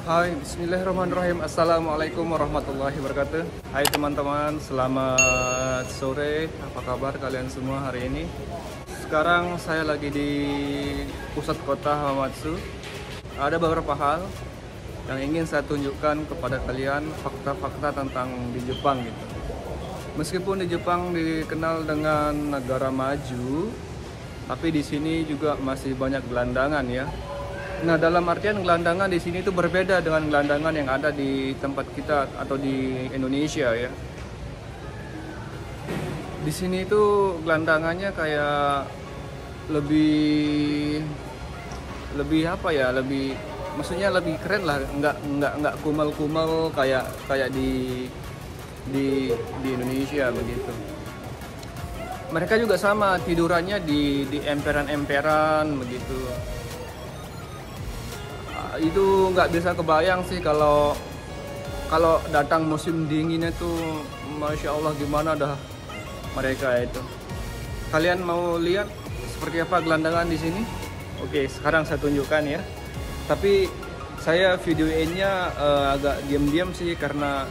Hai, bismillahirrahmanirrahim. Assalamualaikum warahmatullahi wabarakatuh. Hai teman-teman, selamat sore. Apa kabar kalian semua hari ini? Sekarang saya lagi di pusat kota Hamamatsu. Ada beberapa hal yang ingin saya tunjukkan kepada kalian, fakta-fakta tentang di Jepang gitu. Meskipun di Jepang dikenal dengan negara maju, tapi di sini juga masih banyak gelandangan ya. Nah, dalam artian gelandangan di sini itu berbeda dengan gelandangan yang ada di tempat kita atau di Indonesia ya. Di sini itu gelandangannya kayak lebih apa ya? Maksudnya lebih keren lah, nggak kumal-kumal kayak di Indonesia begitu. Mereka juga sama tidurannya di emperan-emperan begitu. Itu nggak bisa kebayang sih kalau datang musim dinginnya tuh, masya Allah gimana dah mereka itu. Kalian mau lihat seperti apa gelandangan di sini? Oke, sekarang saya tunjukkan ya. Tapi saya videoinnya agak diam-diam sih karena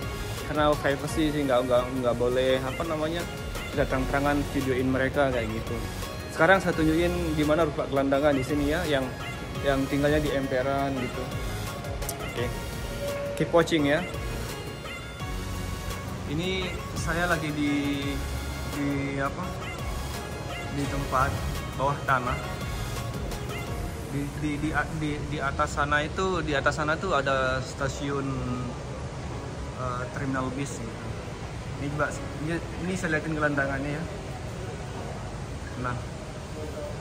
privacy sih, nggak boleh apa namanya terang-terangan videoin mereka kayak gitu. Sekarang saya tunjukin gimana rupa gelandangan di sini ya, yang tinggalnya di emperan gitu. Oke, keep watching ya. Ini saya lagi di tempat bawah tanah. Di atas sana tuh ada stasiun terminal bis gitu. Ini saya lihatin gelandangannya ya. Nah,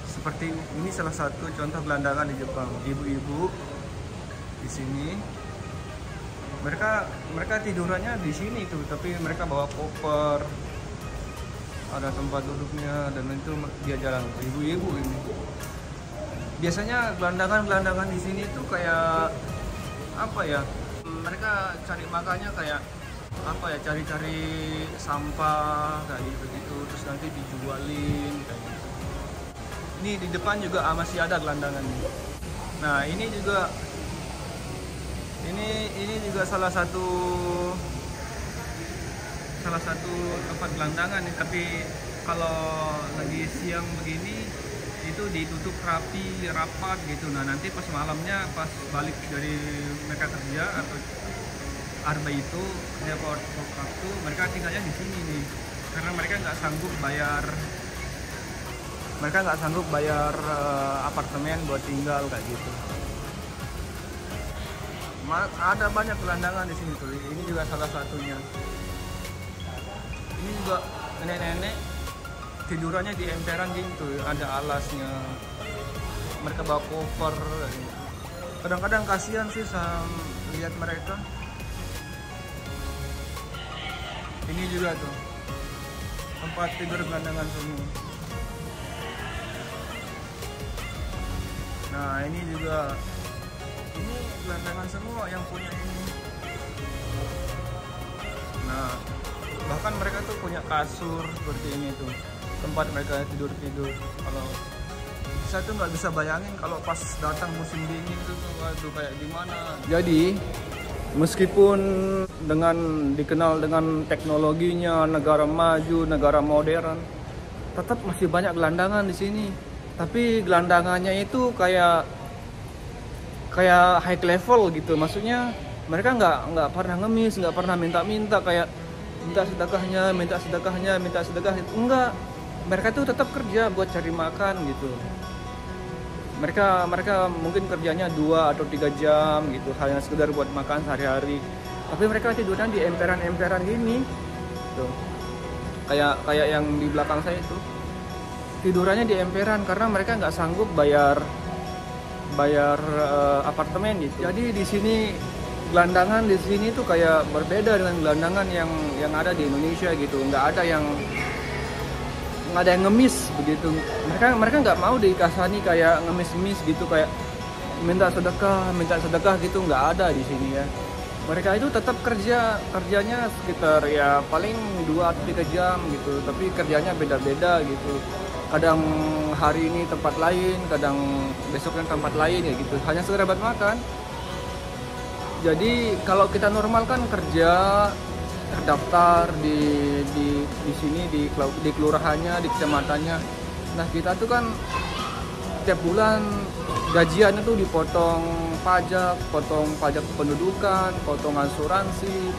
seperti ini salah satu contoh gelandangan di Jepang. Ibu-ibu di sini, mereka tidurannya di sini tuh, tapi mereka bawa koper, ada tempat duduknya, dan itu dia jalan. Ibu-ibu ini biasanya gelandangan di sini tuh kayak apa ya? Mereka cari makannya kayak apa ya? Cari-cari sampah kayak gitu, terus nanti dijualin kayak gitu. Ini di depan juga masih ada gelandangan nih. Nah, ini juga salah satu tempat gelandangan nih, tapi kalau lagi siang begini itu ditutup rapat gitu. Nah, nanti pas malamnya pas balik dari mereka kerja atau arba itu kerja waktu, mereka tinggalnya di sini nih. Karena mereka nggak sanggup bayar apartemen buat tinggal kayak gitu. Ada banyak gelandangan di sini tuh. Ini juga salah satunya. Ini juga nenek-nenek tidurannya di emperan gitu, ada alasnya. Mereka bawa koper kayak gitu. Kadang-kadang kasihan sih saya lihat mereka. Ini juga tuh tempat tidur gelandangan semua. Nah, ini juga gelandangan semua yang punya ini. Nah, bahkan mereka tuh punya kasur seperti ini tuh, tempat mereka tidur. Kalau saya tuh nggak bisa bayangin kalau pas datang musim dingin tuh waduh kayak gimana. Jadi meskipun dikenal dengan teknologinya negara maju, negara modern, tetap masih banyak gelandangan di sini. Tapi gelandangannya itu kayak high level gitu. Maksudnya mereka nggak pernah ngemis, nggak pernah minta kayak minta sedekahnya. Enggak. Mereka tuh tetap kerja buat cari makan gitu. Mereka mungkin kerjanya 2 atau 3 jam gitu, hanya sekedar buat makan sehari-hari. Tapi mereka tidurnya di emperan-emperan gini. Tuh. Kayak yang di belakang saya itu. Tidurannya di emperan karena mereka nggak sanggup bayar apartemen gitu. Jadi di sini gelandangan di sini tuh kayak berbeda dengan gelandangan yang ada di Indonesia gitu. Nggak ada yang ngemis begitu. Mereka nggak mau dikasani kayak ngemis-ngemis gitu, kayak minta sedekah gitu, nggak ada di sini ya. Mereka itu tetap kerjanya sekitar ya paling 2 atau 3 jam gitu, tapi kerjanya beda-beda gitu. Kadang hari ini tempat lain, kadang besoknya tempat lain ya gitu. Hanya sekedar buat makan. Jadi kalau kita normal kan kerja, terdaftar di sini di kelurahannya, di kecamatannya. Nah kita tuh kan tiap bulan gajiannya tuh dipotong pajak, potong pajak kependudukan, potong asuransi,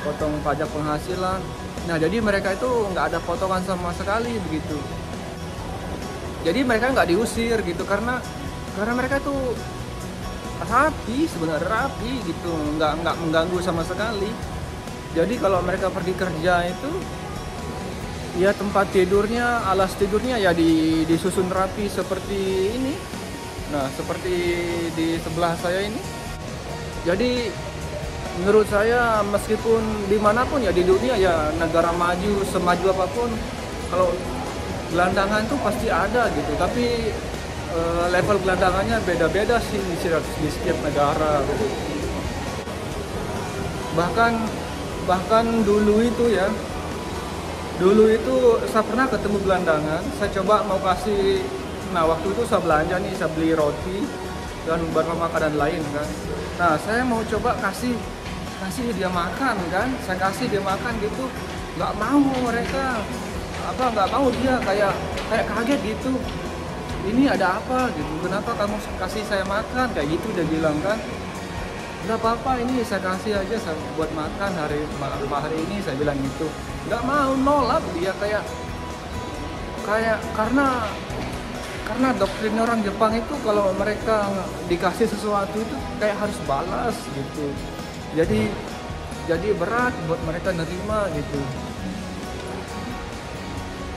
potong pajak penghasilan. Nah jadi mereka itu nggak ada potongan sama sekali begitu. Jadi mereka nggak diusir gitu karena mereka tuh rapi, sebenarnya rapi gitu, nggak mengganggu sama sekali. Jadi kalau mereka pergi kerja itu ya tempat tidurnya, alas tidurnya ya disusun rapi seperti ini. Nah seperti di sebelah saya ini. Jadi menurut saya meskipun dimanapun ya di dunia ya negara maju, semaju apapun, kalau gelandangan tuh pasti ada gitu. Tapi level gelandangannya beda-beda sih di setiap negara. Bahkan dulu itu saya pernah ketemu gelandangan. Saya coba mau kasih, nah waktu itu saya belanja nih, saya beli roti dan beberapa makanan lain kan. Nah saya mau coba kasih dia makan kan, saya kasih dia makan gitu, nggak mau mereka, nggak mau dia kayak kaget gitu. Ini ada apa gitu, kenapa kamu kasih saya makan kayak gitu, dia bilang kan. Nggak apa-apa, ini saya kasih aja, saya buat makan hari ini, saya bilang gitu. Nggak mau, nolak dia kayak karena doktrin orang Jepang itu kalau mereka dikasih sesuatu itu kayak harus balas gitu. Jadi berat buat mereka nerima gitu.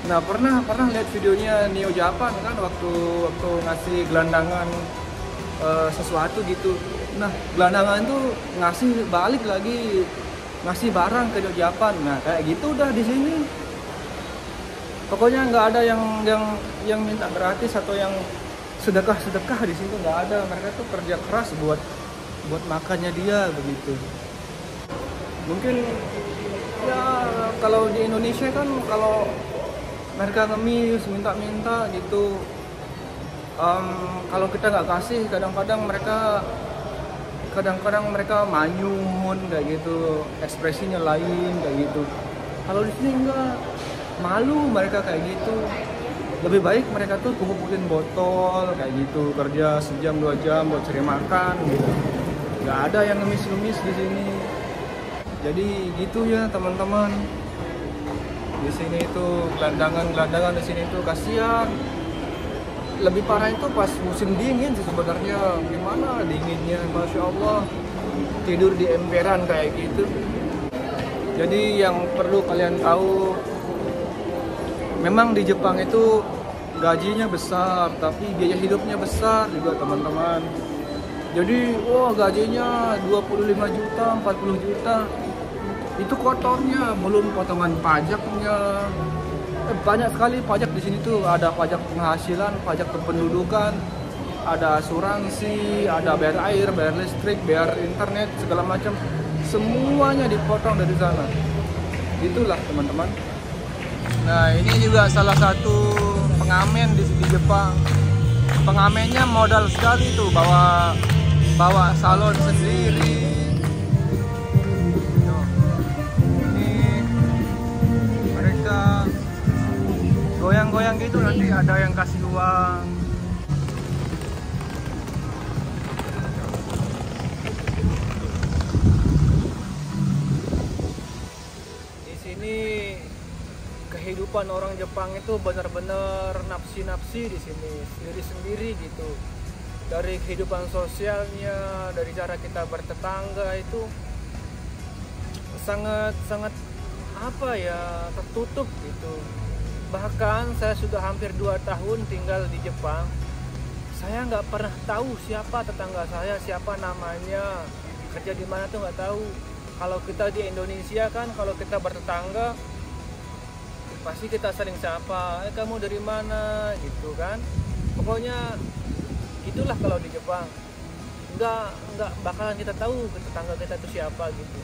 Nah pernah lihat videonya Neo Japan kan waktu ngasih gelandangan sesuatu gitu. Nah gelandangan itu ngasih balik lagi, ngasih barang ke Japan. Nah kayak gitu udah di sini. Pokoknya nggak ada yang minta gratis atau yang sedekah di situ, nggak ada. Mereka tuh kerja keras buat makannya dia begitu. Mungkin ya kalau di Indonesia kan kalau mereka ngemis minta gitu, kalau kita nggak kasih kadang-kadang mereka manyun kayak gitu, ekspresinya lain kayak gitu. Kalau di sini enggak, malu mereka kayak gitu. Lebih baik mereka tuh pungutin botol kayak gitu, kerja sejam 2 jam buat cari makan gitu. Nggak ada yang ngemis-ngemis di sini. Jadi gitu ya teman-teman. Di sini itu gelandangan di sini itu kasihan. Lebih parah itu pas musim dingin sih sebenarnya. Gimana dinginnya, masya Allah, tidur di emperan kayak gitu. Jadi yang perlu kalian tahu, memang di Jepang itu gajinya besar, tapi biaya hidupnya besar juga teman-teman. Jadi gajinya 25 juta, 40 juta. Itu kotornya, belum potongan pajaknya. Banyak sekali pajak di sini tuh, ada pajak penghasilan, pajak kependudukan, ada asuransi, ada bayar air, bayar listrik, bayar internet, segala macam. Semuanya dipotong dari sana. Itulah teman-teman. Nah ini juga salah satu pengamen di Jepang. Pengamennya modal sekali tuh, bawa salon sendiri. Goyang-goyang gitu, nanti ada yang kasih uang. Di sini kehidupan orang Jepang itu benar-benar nafsi-nafsi di sini, sendiri-sendiri gitu. Dari kehidupan sosialnya, dari cara kita bertetangga itu sangat tertutup gitu. Bahkan saya sudah hampir 2 tahun tinggal di Jepang, saya nggak pernah tahu siapa tetangga saya, siapa namanya, kerja di mana tuh nggak tahu. Kalau kita di Indonesia kan, kalau kita bertetangga pasti kita saling sapa, kamu dari mana gitu kan. Pokoknya itulah kalau di Jepang, nggak bakalan kita tahu tetangga kita itu siapa gitu.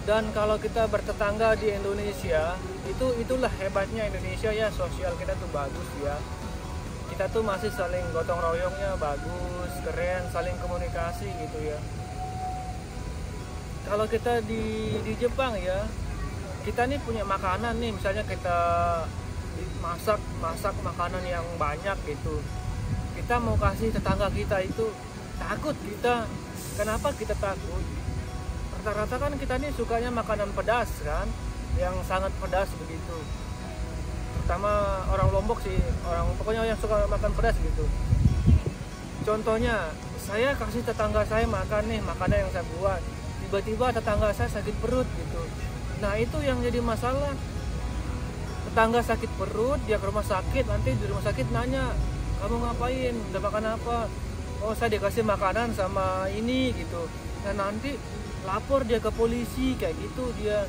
Dan kalau kita bertetangga di Indonesia, itulah hebatnya Indonesia ya, sosial kita tuh bagus ya. Kita tuh masih saling gotong royongnya bagus, keren, saling komunikasi gitu ya. kalau kita di Jepang ya, kita nih punya makanan nih, misalnya kita masak makanan yang banyak gitu, kita mau kasih tetangga kita itu takut kita. Kenapa kita takut? Rata-rata kan kita nih sukanya makanan pedas kan, yang sangat pedas begitu. Terutama orang Lombok sih, pokoknya yang suka makan pedas gitu. Contohnya, saya kasih tetangga saya makan nih makanan yang saya buat, tiba-tiba tetangga saya sakit perut gitu. Nah itu yang jadi masalah. Tetangga sakit perut, dia ke rumah sakit, nanti di rumah sakit nanya, kamu ngapain, udah makan apa? Oh saya dikasih makanan sama ini gitu. Dan nanti lapor dia ke polisi kayak gitu. Dia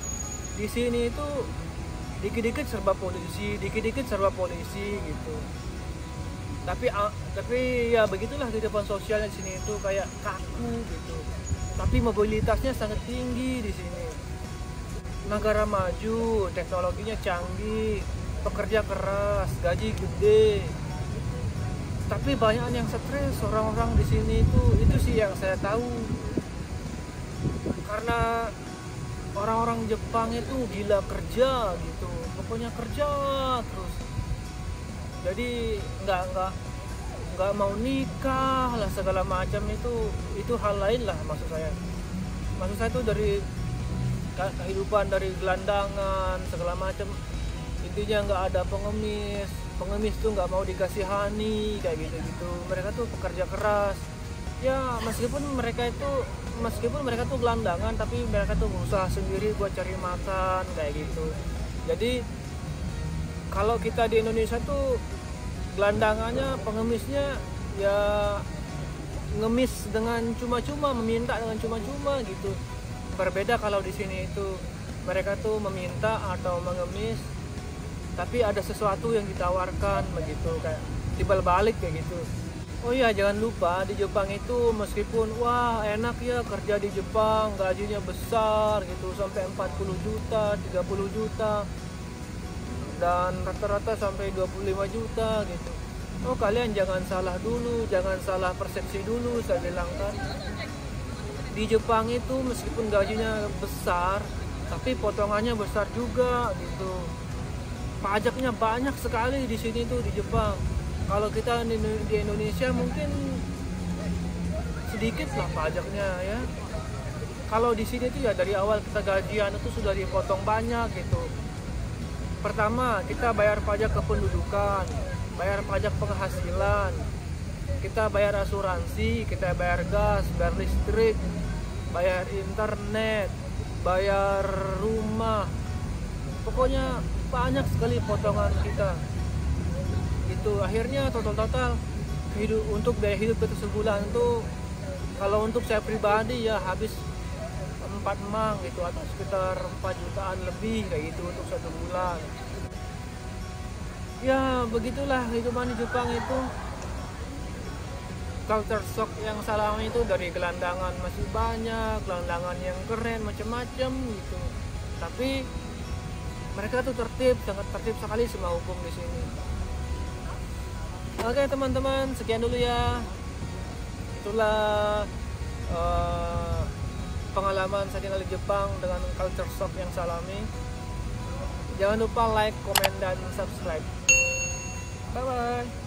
di sini itu dikit-dikit serba polisi gitu. Tapi ya begitulah kehidupan sosialnya di sini itu kayak kaku gitu. Tapi mobilitasnya sangat tinggi di sini. Negara maju, teknologinya canggih, pekerja keras, gaji gede. Tapi banyak yang stres orang-orang di sini itu sih yang saya tahu. Karena orang-orang Jepang itu gila kerja gitu, pokoknya kerja terus. Jadi nggak mau nikah lah segala macam, itu hal lain lah maksud saya. Maksud saya itu dari kehidupan dari gelandangan segala macam, intinya nggak ada pengemis tuh nggak mau dikasihani kayak gitu. Mereka tuh pekerja keras ya, meskipun mereka tuh gelandangan, tapi mereka tuh berusaha sendiri buat cari makan kayak gitu. Jadi kalau kita di Indonesia tuh gelandangannya, pengemisnya ya ngemis dengan cuma-cuma, meminta dengan cuma-cuma gitu. Berbeda kalau di sini itu mereka tuh meminta atau mengemis, tapi ada sesuatu yang ditawarkan begitu, kayak timbal balik kayak gitu. Oh iya, jangan lupa di Jepang itu meskipun wah enak ya kerja di Jepang, gajinya besar gitu sampai 40 juta, 30 juta dan rata-rata sampai 25 juta gitu. Oh kalian jangan salah dulu, jangan salah persepsi dulu, saya bilang kan. Di Jepang itu meskipun gajinya besar, tapi potongannya besar juga gitu. Pajaknya banyak sekali di sini tuh di Jepang. Kalau kita di Indonesia mungkin sedikit lah pajaknya ya. Kalau di sini tuh ya dari awal kita gajian itu sudah dipotong banyak gitu. Pertama kita bayar pajak kependudukan, bayar pajak penghasilan, kita bayar asuransi, kita bayar gas, bayar listrik, bayar internet, bayar rumah. Pokoknya banyak sekali potongan kita. Itu akhirnya total untuk biaya hidup kita sebulan tuh, kalau untuk saya pribadi ya habis 4 mang gitu, atau sekitar 4 jutaan lebih kayak gitu untuk 1 bulan. Ya begitulah kehidupan di Jepang itu. Culture shock yang saya alami itu dari gelandangan masih banyak, gelandangan yang keren macam-macam gitu. Tapi mereka tuh tertib, sangat tertib sekali sama hukum di sini. Oke teman-teman, sekian dulu ya. Itulah pengalaman saya tinggal di Jepang dengan culture shock yang saya alami. Jangan lupa like, komen, dan subscribe. Bye bye.